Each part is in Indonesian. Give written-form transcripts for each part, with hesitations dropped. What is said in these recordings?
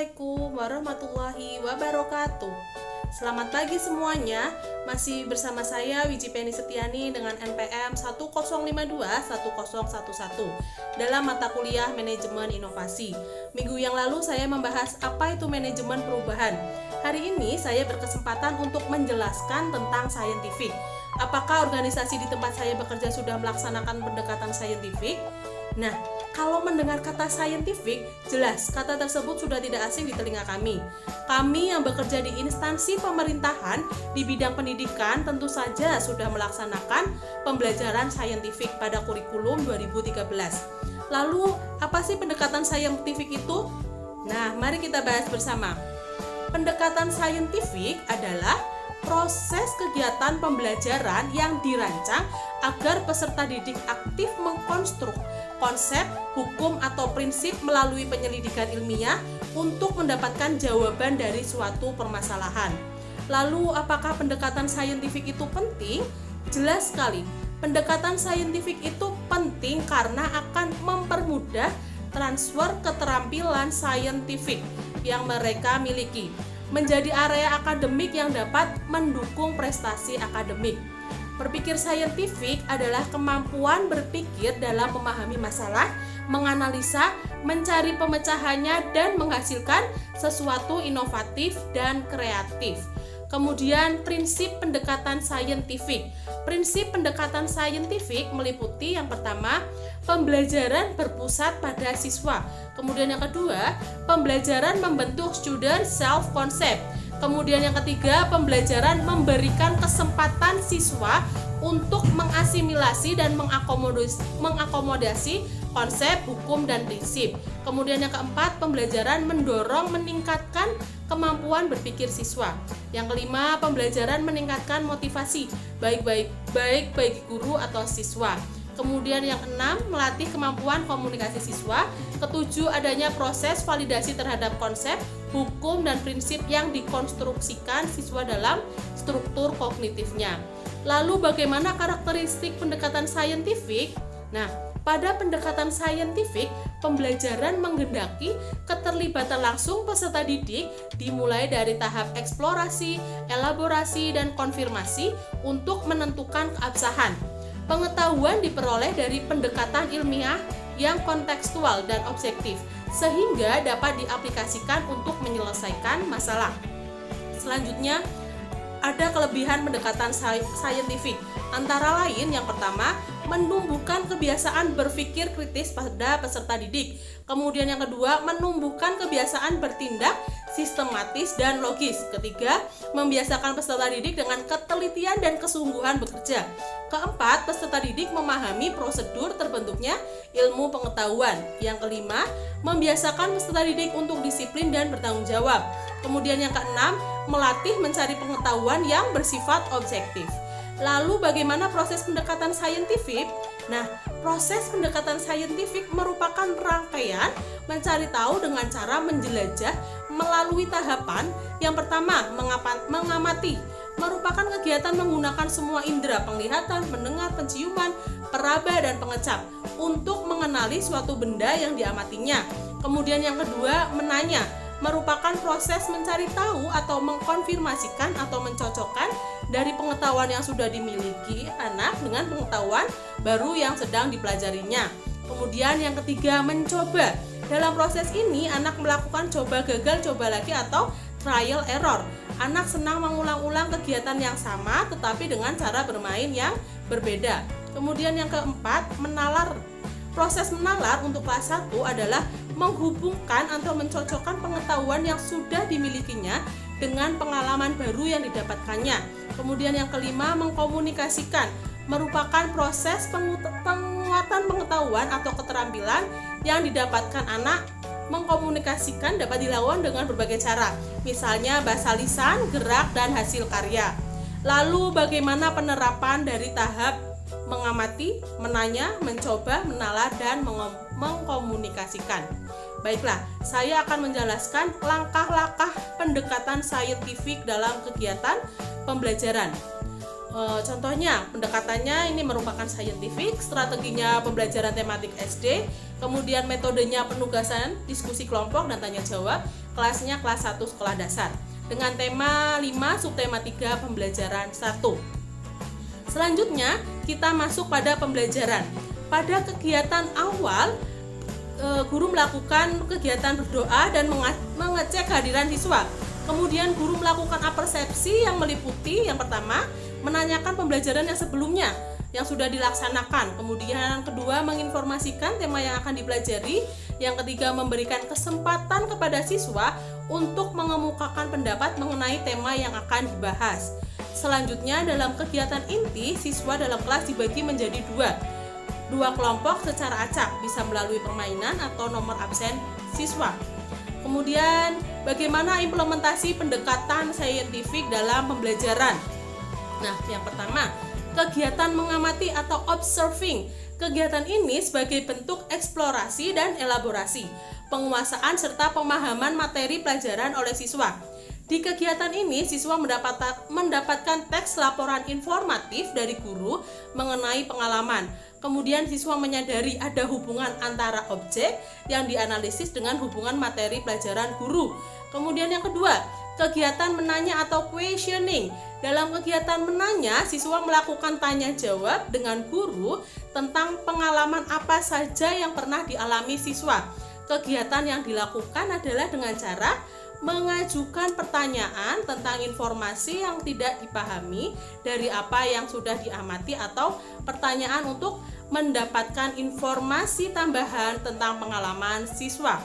Assalamualaikum warahmatullahi wabarakatuh. Selamat pagi semuanya. Masih bersama saya Wiji Penny Setiani dengan NPM 10521011 dalam mata kuliah Manajemen Inovasi. Minggu yang lalu saya membahas apa itu manajemen perubahan. Hari ini saya berkesempatan untuk menjelaskan tentang saintifik. Apakah organisasi di tempat saya bekerja sudah melaksanakan pendekatan saintifik? Nah, kalau mendengar kata saintifik, jelas kata tersebut sudah tidak asing di telinga kami. Kami yang bekerja di instansi pemerintahan di bidang pendidikan tentu saja sudah melaksanakan pembelajaran saintifik pada kurikulum 2013. Lalu, apa sih pendekatan saintifik itu? Nah, mari kita bahas bersama. Pendekatan saintifik adalah proses kegiatan pembelajaran yang dirancang agar peserta didik aktif mengkonstruk konsep, hukum, atau prinsip melalui penyelidikan ilmiah untuk mendapatkan jawaban dari suatu permasalahan. Lalu, apakah pendekatan saintifik itu penting? Jelas sekali, pendekatan saintifik itu penting karena akan mempermudah transfer keterampilan saintifik yang mereka miliki menjadi area akademik yang dapat mendukung prestasi akademik. Berpikir saintifik adalah kemampuan berpikir dalam memahami masalah, menganalisa, mencari pemecahannya, dan menghasilkan sesuatu inovatif dan kreatif. Kemudian prinsip pendekatan saintifik. Prinsip pendekatan saintifik meliputi yang pertama, pembelajaran berpusat pada siswa. Kemudian yang kedua, pembelajaran membentuk student self-concept. Kemudian yang ketiga, pembelajaran memberikan kesempatan siswa untuk mengasimilasi dan mengakomodasi konsep, hukum, dan prinsip. Kemudian yang keempat, pembelajaran mendorong meningkatkan kemampuan berpikir siswa. Yang kelima, pembelajaran meningkatkan motivasi baik bagi guru atau siswa. Kemudian yang keenam, melatih kemampuan komunikasi siswa. Ketujuh, adanya proses validasi terhadap konsep, hukum, dan prinsip yang dikonstruksikan siswa dalam struktur kognitifnya. Lalu bagaimana karakteristik pendekatan saintifik? Nah, pada pendekatan saintifik, pembelajaran menggendaki keterlibatan langsung peserta didik dimulai dari tahap eksplorasi, elaborasi, dan konfirmasi untuk menentukan keabsahan. Pengetahuan diperoleh dari pendekatan ilmiah yang kontekstual dan objektif, sehingga dapat diaplikasikan untuk menyelesaikan masalah. Selanjutnya, ada kelebihan pendekatan saintifik. Antara lain, yang pertama, menumbuhkan kebiasaan berpikir kritis pada peserta didik. Kemudian yang kedua, menumbuhkan kebiasaan bertindak sistematis dan logis. Ketiga, membiasakan peserta didik dengan ketelitian dan kesungguhan bekerja. Keempat, peserta didik memahami prosedur terbentuknya ilmu pengetahuan. Yang kelima, membiasakan peserta didik untuk disiplin dan bertanggung jawab. Kemudian yang keenam, melatih mencari pengetahuan yang bersifat objektif. Lalu bagaimana proses pendekatan saintifik? Nah, proses pendekatan saintifik merupakan rangkaian mencari tahu dengan cara menjelajah melalui tahapan. Yang pertama, mengamati. Merupakan kegiatan menggunakan semua indera penglihatan, mendengar, penciuman, peraba, dan pengecap untuk mengenali suatu benda yang diamatinya. Kemudian yang kedua, menanya. Merupakan proses mencari tahu atau mengkonfirmasikan atau mencocokkan dari pengetahuan yang sudah dimiliki anak dengan pengetahuan baru yang sedang dipelajarinya. Kemudian yang ketiga, mencoba. Dalam proses ini anak melakukan coba gagal, coba lagi atau trial error. Anak senang mengulang-ulang kegiatan yang sama tetapi dengan cara bermain yang berbeda. Kemudian yang keempat, menalar. Proses menalar untuk kelas 1 adalah menghubungkan atau mencocokkan pengetahuan yang sudah dimilikinya dengan pengalaman baru yang didapatkannya. Kemudian yang kelima, mengkomunikasikan. Merupakan proses penguatan pengetahuan atau keterampilan yang didapatkan anak. Mengkomunikasikan dapat dilakukan dengan berbagai cara, misalnya bahasa lisan, gerak, dan hasil karya. Lalu bagaimana penerapan dari tahap mengamati, menanya, mencoba, menalar, dan mengkomunikasikan? Baiklah, saya akan menjelaskan langkah-langkah pendekatan saintifik dalam kegiatan pembelajaran. Contohnya, pendekatannya ini merupakan scientific, strateginya pembelajaran tematik SD, kemudian metodenya penugasan, diskusi kelompok, dan tanya jawab, kelasnya kelas 1 sekolah dasar. Dengan tema 5, subtema 3, pembelajaran 1. Selanjutnya, kita masuk pada pembelajaran. Pada kegiatan awal, guru melakukan kegiatan berdoa dan mengecek kehadiran siswa. Kemudian guru melakukan apersepsi yang meliputi yang pertama, menanyakan pembelajaran yang sebelumnya yang sudah dilaksanakan. Kemudian yang kedua, menginformasikan tema yang akan dipelajari. Yang ketiga, memberikan kesempatan kepada siswa untuk mengemukakan pendapat mengenai tema yang akan dibahas. Selanjutnya, dalam kegiatan inti, siswa dalam kelas dibagi menjadi dua kelompok secara acak, bisa melalui permainan atau nomor absen siswa. Kemudian, bagaimana implementasi pendekatan saintifik dalam pembelajaran? Nah, yang pertama, kegiatan mengamati atau observing. Kegiatan ini sebagai bentuk eksplorasi dan elaborasi, penguasaan serta pemahaman materi pelajaran oleh siswa. Di kegiatan ini, siswa mendapatkan teks laporan informatif dari guru mengenai pengalaman. Kemudian siswa menyadari ada hubungan antara objek yang dianalisis dengan hubungan materi pelajaran guru. Kemudian yang kedua, kegiatan menanya atau questioning. Dalam kegiatan menanya, siswa melakukan tanya jawab dengan guru tentang pengalaman apa saja yang pernah dialami siswa. Kegiatan yang dilakukan adalah dengan cara mengajukan pertanyaan tentang informasi yang tidak dipahami dari apa yang sudah diamati atau pertanyaan untuk mendapatkan informasi tambahan tentang pengalaman siswa.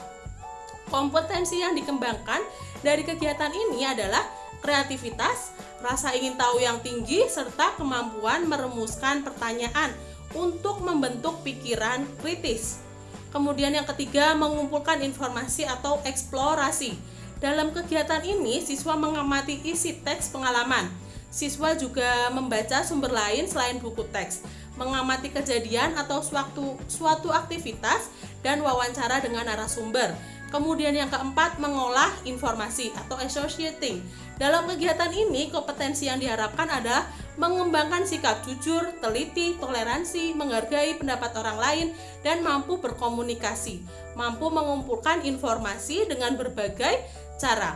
Kompetensi yang dikembangkan dari kegiatan ini adalah kreativitas, rasa ingin tahu yang tinggi, serta kemampuan merumuskan pertanyaan untuk membentuk pikiran kritis. Kemudian yang ketiga, mengumpulkan informasi atau eksplorasi. Dalam kegiatan ini, siswa mengamati isi teks pengalaman. Siswa juga membaca sumber lain selain buku teks, mengamati kejadian atau suatu aktivitas, dan wawancara dengan narasumber. Kemudian yang keempat, mengolah informasi atau associating. Dalam kegiatan ini, kompetensi yang diharapkan adalah mengembangkan sikap jujur, teliti, toleransi, menghargai pendapat orang lain, dan mampu berkomunikasi, mampu mengumpulkan informasi dengan berbagai cara.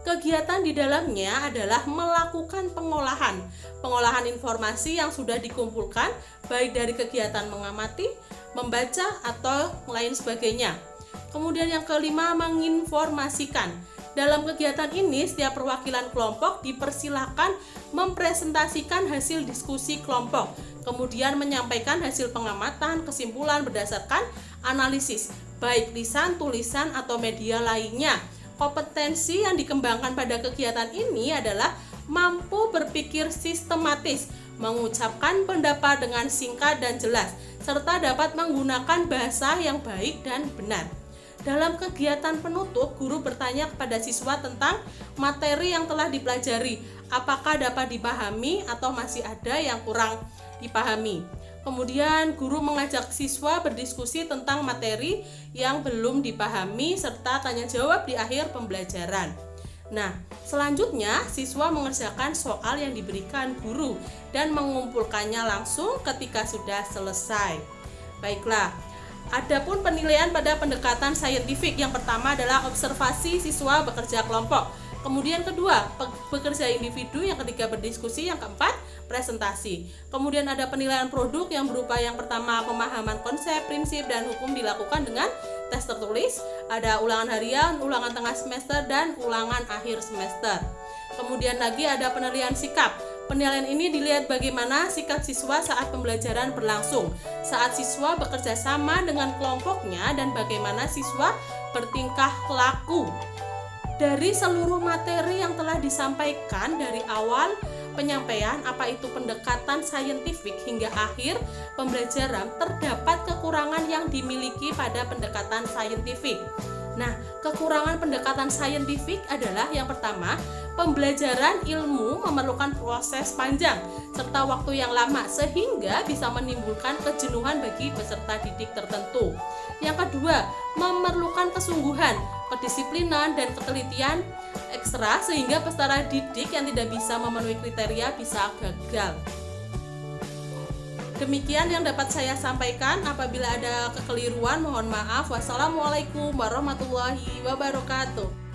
Kegiatan di dalamnya adalah melakukan pengolahan informasi yang sudah dikumpulkan, baik dari kegiatan mengamati, membaca, atau lain sebagainya. Kemudian yang kelima, menginformasikan. Dalam kegiatan ini, setiap perwakilan kelompok dipersilakan mempresentasikan hasil diskusi kelompok, kemudian menyampaikan hasil pengamatan, kesimpulan berdasarkan analisis, baik lisan, tulisan, atau media lainnya. Kompetensi yang dikembangkan pada kegiatan ini adalah mampu berpikir sistematis, mengucapkan pendapat dengan singkat dan jelas, serta dapat menggunakan bahasa yang baik dan benar. Dalam kegiatan penutup, guru bertanya kepada siswa tentang materi yang telah dipelajari, apakah dapat dipahami atau masih ada yang kurang dipahami. Kemudian guru mengajak siswa berdiskusi tentang materi yang belum dipahami serta tanya jawab di akhir pembelajaran. Nah, selanjutnya siswa mengerjakan soal yang diberikan guru dan mengumpulkannya langsung ketika sudah selesai. Baiklah, adapun penilaian pada pendekatan saintifik, yang pertama adalah observasi siswa bekerja kelompok. Kemudian kedua, bekerja individu. Yang ketiga, berdiskusi. Yang keempat, presentasi. Kemudian ada penilaian produk yang berupa yang pertama, pemahaman konsep, prinsip, dan hukum dilakukan dengan tes tertulis. Ada ulangan harian, ulangan tengah semester, dan ulangan akhir semester. Kemudian lagi ada penilaian sikap. Penilaian ini dilihat bagaimana sikap siswa saat pembelajaran berlangsung, saat siswa bekerja sama dengan kelompoknya, dan bagaimana siswa bertingkah laku. Dari seluruh materi yang telah disampaikan dari awal penyampaian apa itu pendekatan saintifik hingga akhir pembelajaran, terdapat kekurangan yang dimiliki pada pendekatan saintifik. Nah, kekurangan pendekatan saintifik adalah yang pertama, pembelajaran ilmu memerlukan proses panjang serta waktu yang lama sehingga bisa menimbulkan kejenuhan bagi peserta didik tertentu. Yang kedua, memerlukan kesungguhan, kedisiplinan, dan ketelitian ekstra sehingga peserta didik yang tidak bisa memenuhi kriteria bisa gagal. Demikian yang dapat saya sampaikan. Apabila ada kekeliruan mohon maaf. Wassalamualaikum warahmatullahi wabarakatuh.